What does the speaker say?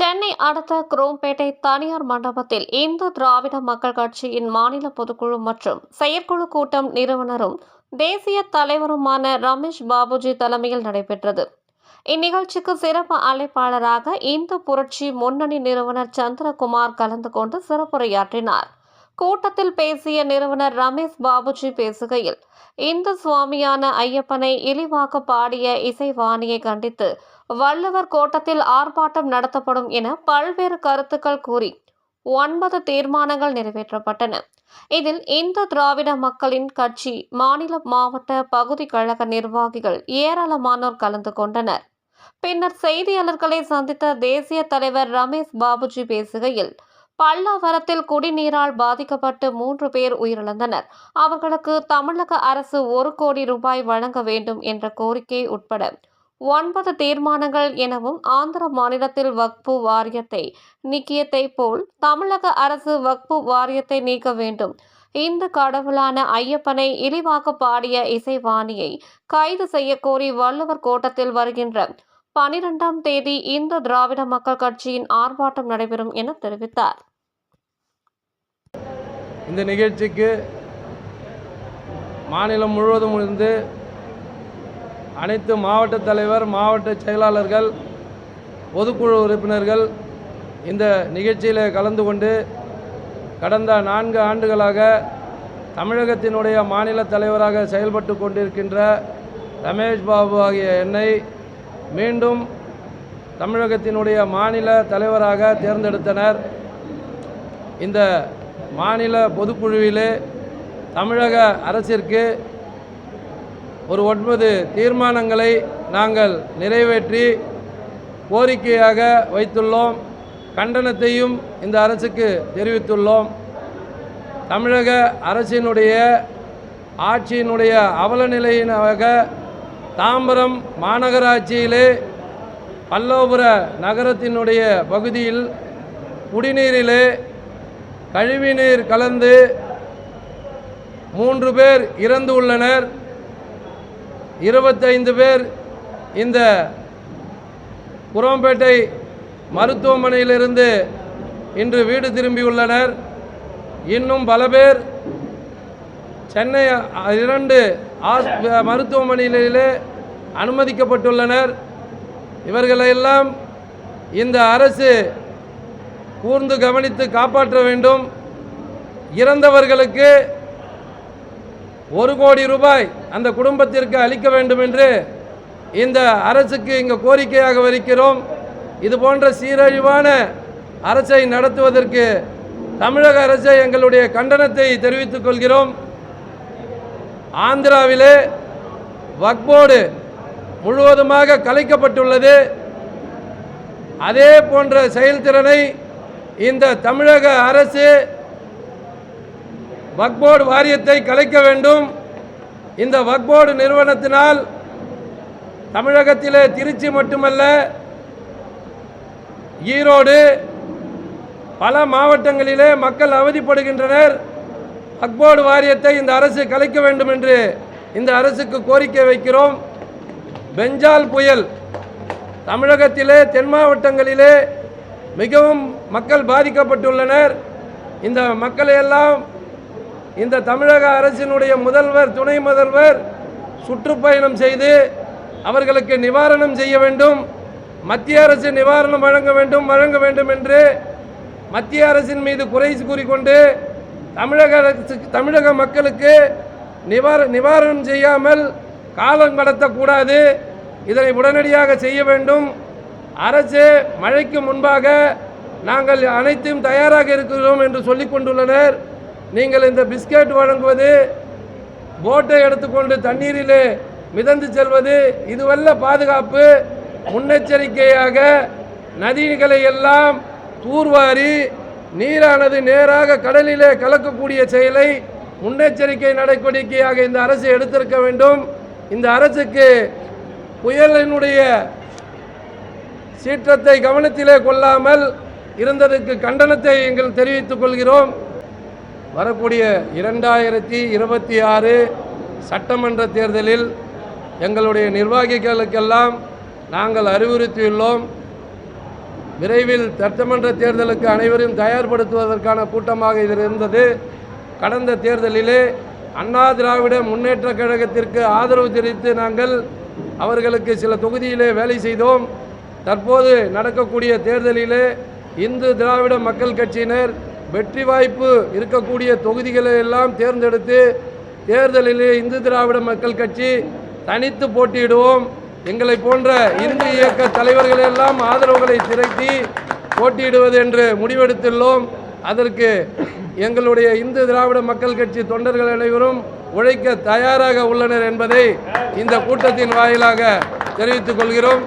சென்னை அடுத்த குரோம்பேட்டை தனியார் மண்டபத்தில் இந்து திராவிட மக்கள் கட்சியின் மாநில பொதுக்குழு மற்றும் செயற்குழு கூட்டம் நிறுவனரும் தேசிய தலைவருமான ரமேஷ் பாபுஜி தலைமையில் நடைபெற்றது. இந்நிகழ்ச்சிக்கு சிறப்பு அழைப்பாளராக இந்து புரட்சி முன்னணி நிறுவனர் சந்திரகுமார் கலந்து கொண்டு சிறப்புரையாற்றினார். கூட்டத்தில் பேசிய நிறுவனர் ரமேஷ் பாபுஜி பேசுகையில், இந்து சுவாமியான ஐயப்பனை இழிவாக பாடிய இசைவாணியை கண்டித்து வள்ளுவர் கோட்டத்தில் ஆர்ப்பாட்டம் நடத்தப்படும் என பல்வேறு கருத்துக்கள் கூறி 9 தீர்மானங்கள் நிறைவேற்றப்பட்டன. இதில் இந்து திராவிட மக்களின் கட்சி மாநில, மாவட்ட, பகுதி கழக நிர்வாகிகள் ஏராளமானோர் கலந்து கொண்டனர். பின்னர் செய்தியாளர்களை சந்தித்த தேசிய தலைவர் ரமேஷ் பாபுஜி பேசுகையில், பல்லாவரத்தில் குடிநீரால் பாதிக்கப்பட்டு 3 பேர் உயிரிழந்தனர். அவர்களுக்கு தமிழக அரசு 1 கோடி ரூபாய் வழங்க வேண்டும் என்ற கோரிக்கை உட்பட 9 தீர்மானங்கள் எனவும், ஆந்திர மாநிலத்தில் வக்பு வாரியத்தை நீக்கியதை போல் தமிழக அரசு வக்பு வாரியத்தை நீக்க வேண்டும், இந்து கடவுளான ஐயப்பனை இழிவாக பாடிய இசைவாணியை கைது செய்ய கோரி வள்ளுவர் கோட்டத்தில் வருகின்ற 12ஆம் தேதி இந்து திராவிட மக்கள் கட்சியின் ஆர்ப்பாட்டம் நடைபெறும் என தெரிவித்தார். இந்த நிகழ்ச்சிக்கு மாநிலம் முழுவதும் இருந்து அனைத்து மாவட்ட தலைவர், மாவட்ட செயலாளர்கள், பொதுக்குழு உறுப்பினர்கள் இந்த நிகழ்ச்சியில் கலந்து கொண்டு கடந்த 4 ஆண்டுகளாக தமிழகத்தினுடைய மாநில தலைவராக செயல்பட்டு கொண்டிருக்கின்ற ரமேஷ் பாபு ஆகிய என்னை மீண்டும் தமிழகத்தினுடைய மாநில தலைவராக தேர்ந்தெடுத்தனர். இந்த மாநில பொதுக்குழுவிலே தமிழக அரசிற்கு ஒரு 9 தீர்மானங்களை நாங்கள் நிறைவேற்றி கோரிக்கையாக வைத்துள்ளோம். கண்டனத்தையும் இந்த அரசுக்கு தெரிவித்துள்ளோம். தமிழக அரசினுடைய ஆட்சியினுடைய அவல நிலையினாக தாம்பரம் மாநகராட்சியிலே பல்லவபுர நகரத்தினுடைய பகுதியில் குடிநீரிலே கழிவுநீர் கலந்து 3 பேர் இறந்து உள்ளனர். 25 பேர் இந்த குரோம்பேட்டை மருத்துவமனையிலிருந்து இன்று வீடு திரும்பியுள்ளனர். இன்னும் பல பேர் சென்னை 2 மருத்துவமனைகளிலே அனுமதிக்கப்பட்டுள்ளனர். இவர்களெல்லாம் இந்த அரசு கூர்ந்து கவனித்து காப்பாற்ற வேண்டும். இறந்தவர்களுக்கு 1 கோடி ரூபாய் அந்த குடும்பத்திற்கு அளிக்க வேண்டும் என்று இந்த அரசுக்கு இங்கு கோரிக்கையாக வைக்கிறோம். இது போன்ற சீரழிவான அரசை நடத்துவதற்கு தமிழக அரசை எங்களுடைய கண்டனத்தை தெரிவித்துக் கொள்கிறோம். ஆந்திராவிலே வக்ஃப் போர்டு முழுவதுமாக கலைக்கப்பட்டுள்ளது. அதே போன்ற செயல்திறனை இந்த தமிழக அரசு வக்ஃப் போர்டு வாரியத்தை கலைக்க வேண்டும். இந்த வக்ஃப் போர்டு நிறுவனத்தினால் தமிழகத்திலே திருச்சி மட்டுமல்ல, ஈரோடு, பல மாவட்டங்களிலே மக்கள் அவதிப்படுகின்றனர். வக்ஃப் போர்டு வாரியத்தை இந்த அரசு கலைக்க வேண்டும் என்று இந்த அரசுக்கு கோரிக்கை வைக்கிறோம். பெஞ்சால் புயல் தமிழகத்திலே தென் மாவட்டங்களிலே மிகவும் மக்கள் பாதிக்கப்பட்டுள்ளனர். இந்த மக்களையெல்லாம் இந்த தமிழக அரசினுடைய முதல்வர், துணை முதல்வர் சுற்றுப்பயணம் செய்து அவர்களுக்கு நிவாரணம் செய்ய வேண்டும். மத்திய அரசு நிவாரணம் வழங்க வேண்டும் என்று மத்திய அரசின் மீது குறை கூறிக்கொண்டு தமிழக மக்களுக்கு நிவாரணம் செய்யாமல் காலம் கடத்தக்கூடாது. இதனை உடனடியாக செய்ய வேண்டும். அரசு மழைக்கு முன்பாக நாங்கள் அனைத்தும் தயாராக இருக்கிறோம் என்று சொல்லிக் கொண்டுள்ளனர். நீங்கள் இந்த பிஸ்கட் வழங்குவது, போட்டை எடுத்துக்கொண்டு தண்ணீரிலே மிதந்து செல்வது, இதுவல்ல பாதுகாப்பு. முன்னெச்சரிக்கையாக நதிகளை எல்லாம் தூர்வாரி நீரானது நேராக கடலிலே கலக்கக்கூடிய செயலை முன்னெச்சரிக்கை நடவடிக்கையாக இந்த அரசு எடுத்திருக்க வேண்டும். இந்த அரசுக்கு புயலினுடைய சீற்றத்தை கவனத்திலே கொள்ளாமல் இருந்ததற்கு கண்டனத்தை எங்கள் தெரிவித்துக் கொள்கிறோம். வரக்கூடிய 2026 சட்டமன்ற தேர்தலில் எங்களுடைய நிர்வாகிகளுக்கெல்லாம் நாங்கள் அறிவுறுத்தியுள்ளோம். விரைவில் சட்டமன்ற தேர்தலுக்கு அனைவரும் தயார்படுத்துவதற்கான கூட்டமாக இது இருந்தது. கடந்த தேர்தலிலே அண்ணா திராவிட முன்னேற்ற கழகத்திற்கு ஆதரவு தெரிவித்து நாங்கள் அவர்களுக்கு சில தொகுதியிலே வேலை செய்தோம். தற்போது நடக்கக்கூடிய தேர்தலிலே இந்து திராவிட மக்கள் கட்சியினர் வெற்றி வாய்ப்பு இருக்கக்கூடிய தொகுதிகளை எல்லாம் தேர்ந்தெடுத்து தேர்தலிலே இந்து திராவிட மக்கள் கட்சி தனித்து போட்டியிடுவோம். எங்களை போன்ற இந்து இயக்க தலைவர்களெல்லாம் ஆதரவுகளை திரட்டி போட்டியிடுவது என்று முடிவெடுத்துள்ளோம். அதற்கு எங்களுடைய இந்து திராவிட மக்கள் கட்சி தொண்டர்கள் அனைவரும் உழைக்க தயாராக உள்ளனர் என்பதை இந்த கூட்டத்தின் வாயிலாக தெரிவித்துக் கொள்கிறோம்.